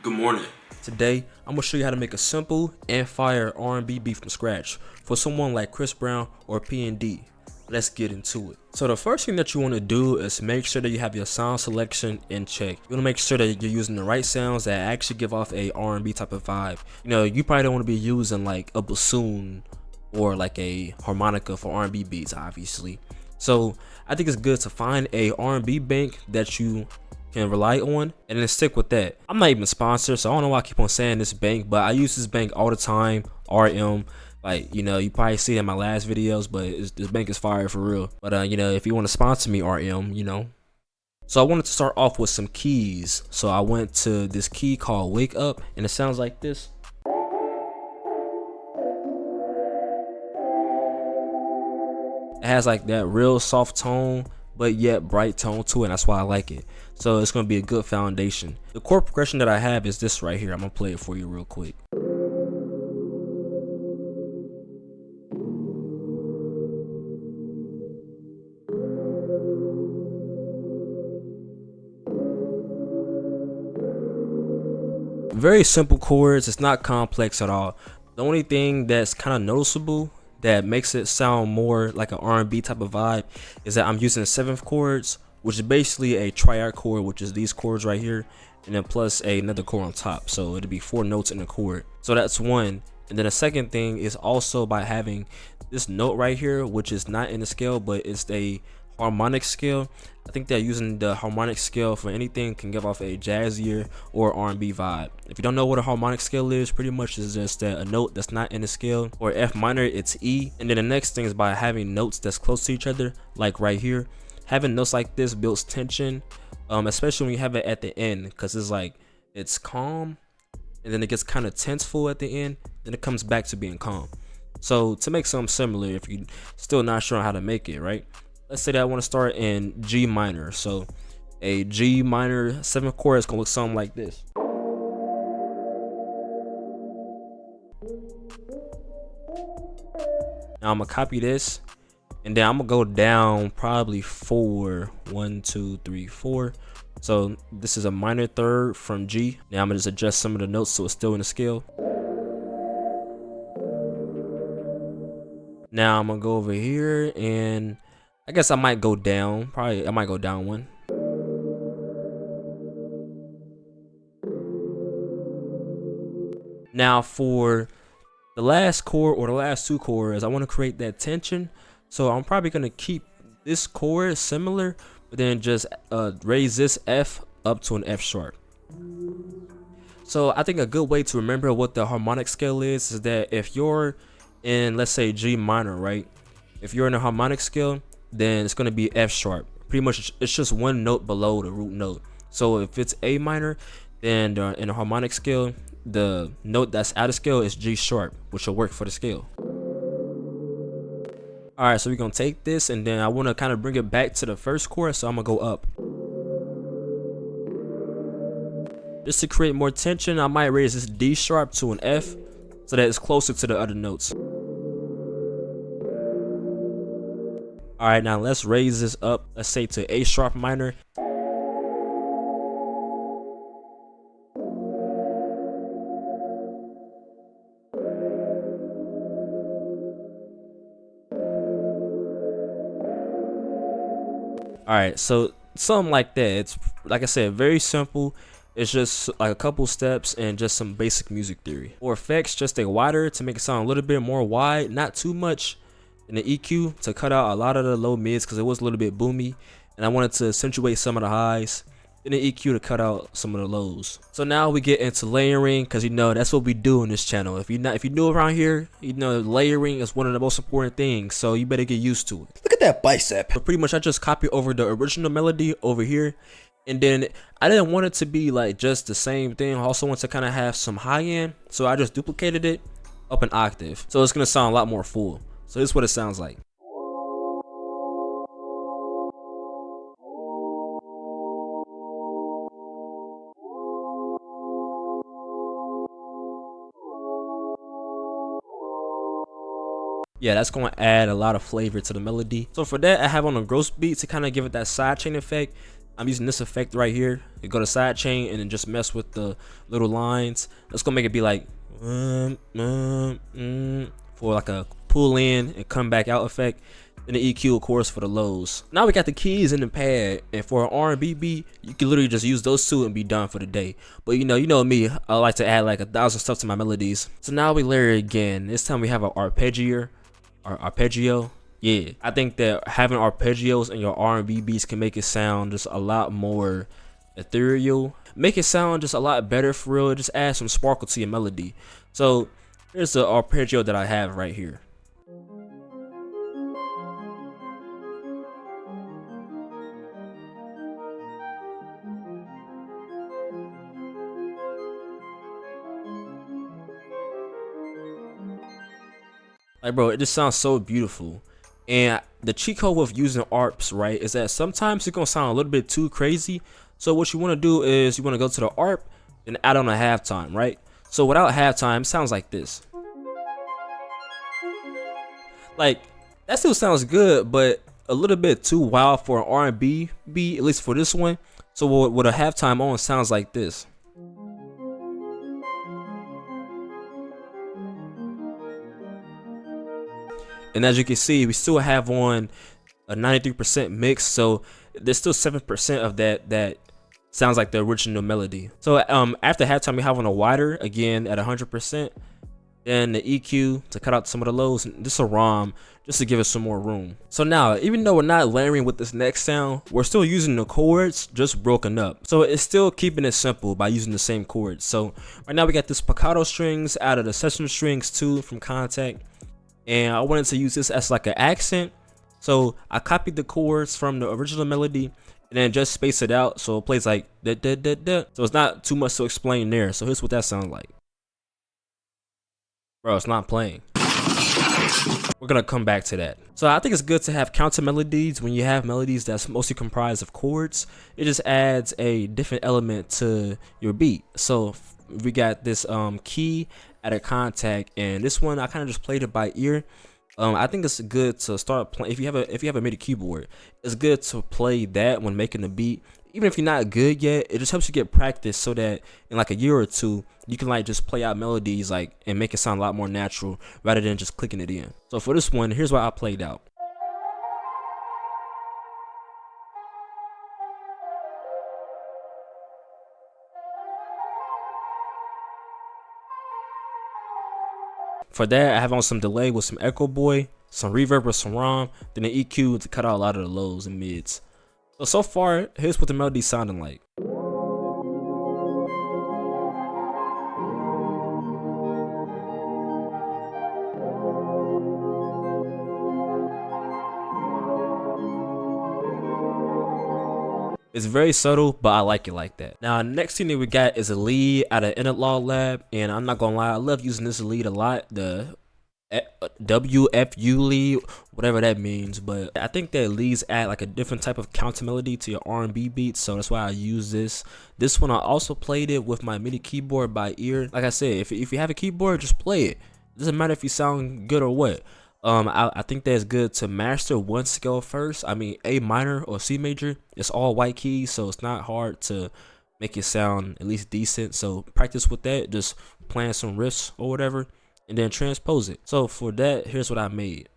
Good morning. Today, I'm gonna show you how to make a simple and fire R&B beat from scratch for someone like Chris Brown or PND. Let's get into it. So the first thing that you want to do is make sure that you have your sound selection in check. You want to make sure that you're using the right sounds that actually give off a R&B type of vibe. You know, you probably don't want to be using like a bassoon or like a harmonica for R&B beats, obviously. So I think it's good to find a R&B bank that you can rely on and then stick with that. I'm not even sponsored, so I don't know why I keep on saying this bank, but I use this bank all the time. RM, like, you know, you probably see it in my last videos, but this bank is fire for real. But you know, if you want to sponsor me, RM, you know. So I wanted to start off with some keys, so I went to this key called Wake Up, and it sounds like this. It has like that real soft tone but yet bright tone to it, and that's why I like it. So it's gonna be a good foundation. The chord progression that I have is this right here. I'm gonna play it for you real quick. Very simple chords, it's not complex at all. The only thing that's kind of noticeable that makes it sound more like an R&B type of vibe is that I'm using 7th chords, which is basically a triad chord, which is these chords right here, and then plus another chord on top. So it'll be 4 notes in a chord. So that's one. And then the second thing is also by having this note right here, which is not in the scale, but it's a harmonic scale. I think that using the harmonic scale for anything can give off a jazzier or R&B vibe. If you don't know what a harmonic scale is, pretty much is just that a note that's not in the scale. Or F minor, it's E. And then the next thing is by having notes that's close to each other, like right here. Having notes like this builds tension, especially when you have it at the end, because it's like it's calm and then it gets kind of tenseful at the end, then it comes back to being calm. So to make something similar, if you're still not sure how to make it, right? Let's say that I want to start in G minor. So a G minor 7th chord is gonna look something like this. Now I'm gonna copy this, and then I'm gonna go down probably 4. 1, 2, 3, 4. So this is a minor 3rd from G. Now I'm gonna just adjust some of the notes so it's still in the scale. Now I'm gonna go over here, and I guess I might go down. I might go down 1. Now for the last chord or the last 2 chords, I want to create that tension. So I'm probably gonna keep this chord similar, but then just raise this F up to an F sharp. So I think a good way to remember what the harmonic scale is that if you're in, let's say, G minor, right? If you're in a harmonic scale, then it's going to be F sharp. Pretty much it's just 1 note below the root note. So if it's A minor, then in a harmonic scale, the note that's out of scale is G sharp, which will work for the scale. All right, so we're going to take this, and then I want to kind of bring it back to the first chord, so I'm going to go up. Just to create more tension, I might raise this D sharp to an F so that it's closer to the other notes. All right, now let's raise this up, let's say to A sharp minor. All right, so something like that. It's, like I said, very simple. It's just like a couple steps and just some basic music theory. For effects, just a wider to make it sound a little bit more wide, not too much. In the EQ to cut out a lot of the low mids because it was a little bit boomy, and I wanted to accentuate some of the highs. In the EQ to cut out some of the lows. So now we get into layering, because you know that's what we do on this channel. If you're new around here, you know layering is one of the most important things, so you better get used to it. Look at that bicep. But pretty much I just copied over the original melody over here, and then I didn't want it to be like just the same thing. I also want to kind of have some high end, so I just duplicated it up an octave, so it's gonna sound a lot more full. So this is what it sounds like. Yeah, that's going to add a lot of flavor to the melody. So for that, I have on a gross beat to kind of give it that sidechain effect. I'm using this effect right here. You go to sidechain and then just mess with the little lines. Let's go make it be like for like a pull in and come back out effect. And the EQ of course for the lows. Now we got the keys in the pad, and for an R&B beat, you can literally just use those two and be done for the day. But you know me, I like to add like 1,000 stuff to my melodies. So now we layer again. This time we have an arpeggio. Yeah, I think that having arpeggios in your R&B beats can make it sound just a lot more ethereal. Make it sound just a lot better for real. Just add some sparkle to your melody. So here's the arpeggio that I have right here. Like bro, it just sounds so beautiful. And the cheat code with using ARPs, right, is that sometimes it's gonna sound a little bit too crazy. So what you want to do is you want to go to the ARP and add on a halftime, right? So without halftime, it sounds like this. Like that still sounds good, but a little bit too wild for an R&B beat, at least for this one. So with a halftime on, sounds like this. And as you can see, we still have on a 93% mix, so there's still 7% of that sounds like the original melody. So after halftime, we have on a wider again at 100%. Then the EQ to cut out some of the lows, and this is a ROM just to give it some more room. So now, even though we're not layering with this next sound, we're still using the chords just broken up. So it's still keeping it simple by using the same chords. So right now we got this spiccato strings out of the session strings too from Contact. And I wanted to use this as like an accent, so I copied the chords from the original melody and then just space it out so it plays like da da da da. So it's not too much to explain there. So here's what that sounds like. Bro, it's not playing. We're gonna come back to that. So I think it's good to have counter melodies when you have melodies that's mostly comprised of chords. It just adds a different element to your beat. So we got this key at a Contact, and this one I kind of just played it by ear. I think it's good to start playing if you have a MIDI keyboard. It's good to play that when making a beat, even if you're not good yet. It just helps you get practice so that in like a year or two you can like just play out melodies like and make it sound a lot more natural rather than just clicking it in. So for this one, here's what I played out. For that, I have on some delay with some Echo Boy, some reverb with some ROM, then the EQ to cut out a lot of the lows and mids. So far, here's what the melody's sounding like. It's very subtle, but I like it like that. Now, next thing that we got is a lead out of Interlaw Lab, and I'm not gonna lie, I love using this lead a lot. The WFU lead, whatever that means, but I think that leads add like a different type of counter melody to your R&B beats, so that's why I use this. This one I also played it with my MIDI keyboard by ear. Like I said, if you have a keyboard, just play it. It doesn't matter if you sound good or what. I think that's good to master one scale first. I mean, A minor or C major, it's all white keys, so it's not hard to make it sound at least decent. So practice with that, just playing some riffs or whatever, and then transpose it. So for that, here's what I made.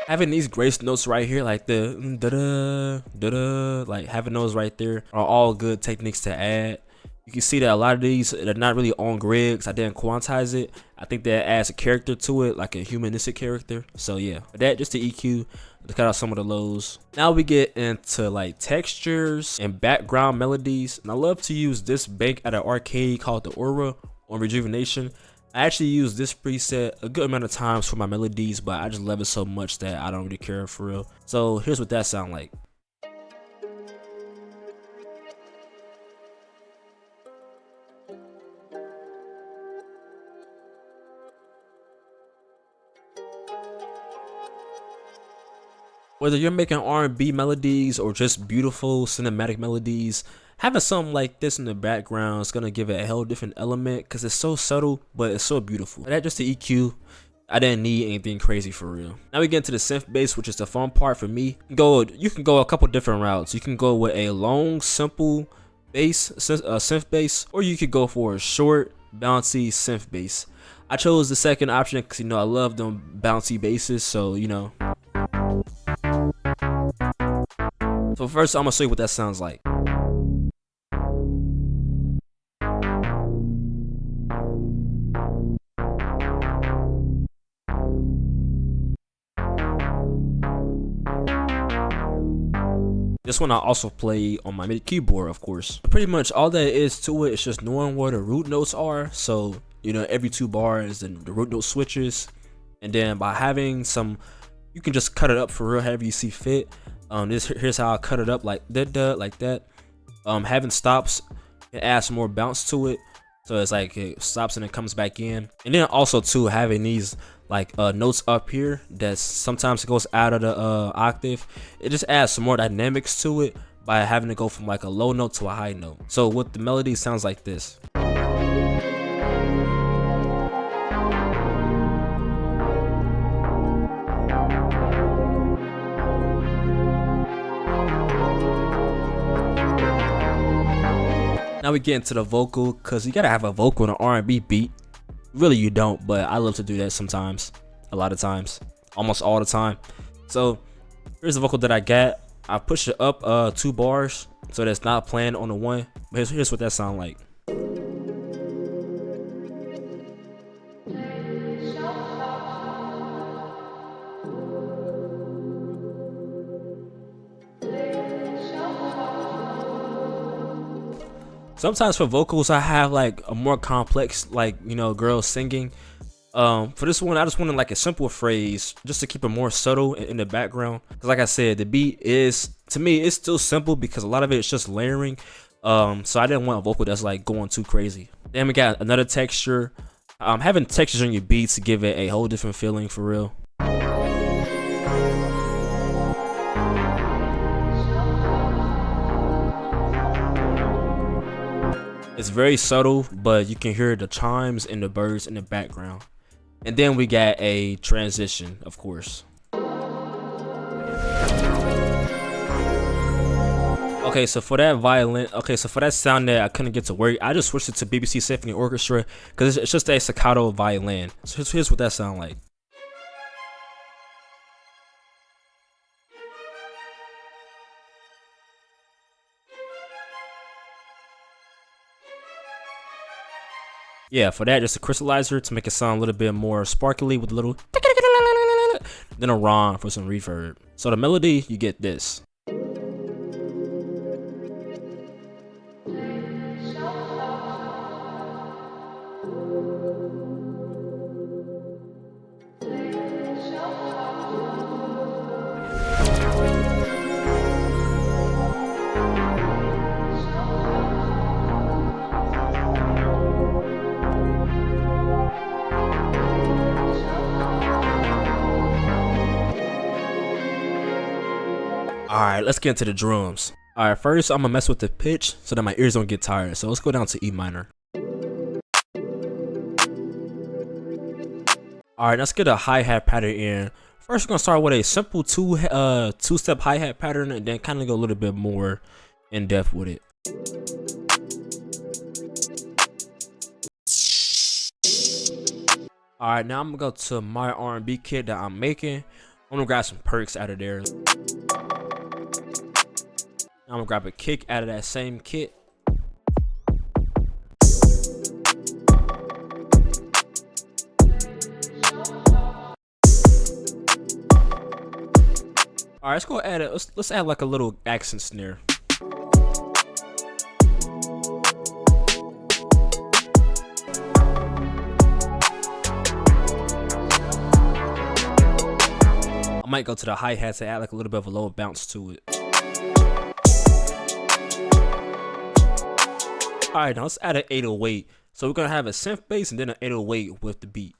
Having these grace notes right here, like the da-da, da-da, like having those right there are all good techniques to add. You can see that a lot of these are not really on grid because I didn't quantize it. I think that adds a character to it, like a humanistic character. So yeah, for that, just the EQ to cut out some of the lows. Now we get into like textures and background melodies. And I love to use this bank at an arcade called the Aura on Rejuvenation. I actually use this preset a good amount of times for my melodies, but I just love it so much that I don't really care for real. So here's what that sound like. Whether you're making R&B melodies or just beautiful cinematic melodies, having something like this in the background is gonna give it a whole different element because it's so subtle, but it's so beautiful. That just the EQ. I didn't need anything crazy for real. Now we get into the synth bass, which is the fun part for me. You can go a couple different routes. You can go with a long, simple bass, synth bass, or you could go for a short, bouncy synth bass. I chose the second option because, you know, I love them bouncy basses, so, you know. So first, I'm gonna show you what that sounds like. This one I also play on my MIDI keyboard, of course. Pretty much all that is to it is just knowing where the root notes are. So, you know, every 2 bars and the root note switches. And then by having some, you can just cut it up for real, however you see fit. Here's how I cut it up, like that, like that. Having stops, it adds some more bounce to it. So it's like it stops and it comes back in. And then also too, having these like notes up here that sometimes it goes out of the octave, it just adds some more dynamics to it by having to go from like a low note to a high note. So what the melody sounds like this. Now we get into the vocal, because you gotta have a vocal in an R&B beat. Really you don't, but I love to do that sometimes, a lot of times, almost all the time. So here's the vocal that I got. I push it up 2 bars so that's not playing on the 1. But here's what that sound like. Sometimes for vocals, I have like a more complex, like, you know, girls singing. For this one, I just wanted like a simple phrase just to keep it more subtle in the background. Because like I said, the beat is, to me, it's still simple because a lot of it is just layering. So I didn't want a vocal that's like going too crazy. Then we got another texture. Having textures on your beats to give it a whole different feeling for real. It's very subtle, but you can hear the chimes and the birds in the background. And then we got a transition, of course. Okay, so for that sound that I couldn't get to work, I just switched it to BBC Symphony Orchestra because it's just a staccato violin. So here's what that sound like. Yeah, for that, just a crystallizer to make it sound a little bit more sparkly with a little, then a ron for some reverb. So the melody, you get this. Alright, let's get into the drums. Alright, first I'm gonna mess with the pitch so that my ears don't get tired. So let's go down to E minor. Alright, let's get a hi-hat pattern in. First we're gonna start with a simple two-step hi-hat pattern and then kind of go a little bit more in depth with it. Alright, now I'm gonna go to my R&B kit that I'm making. I'm gonna grab some perks out of there. I'm gonna grab a kick out of that same kit. Alright, let's go add it. Let's add like a little accent snare. I might go to the hi-hat to add like a little bit of a low bounce to it. Alright, now let's add an 808. So we're gonna have a synth bass and then an 808 with the beat.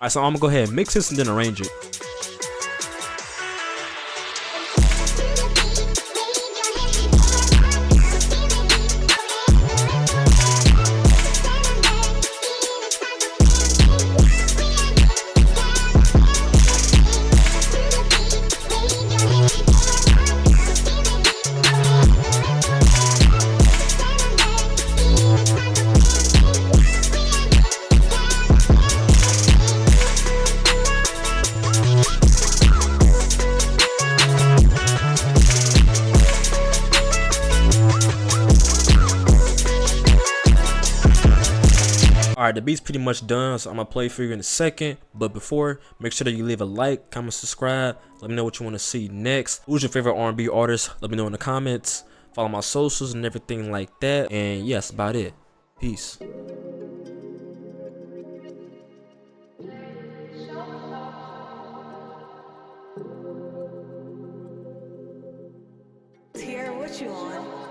Alright, so I'm gonna go ahead and mix this and then arrange it. Alright, the beat's pretty much done, so I'm gonna play for you in a second. But before, make sure that you leave a like, comment, subscribe. Let me know what you want to see next. Who's your favorite R&B artist? Let me know in the comments. Follow my socials and everything like that. And yes, about it. Peace. Here, what you on?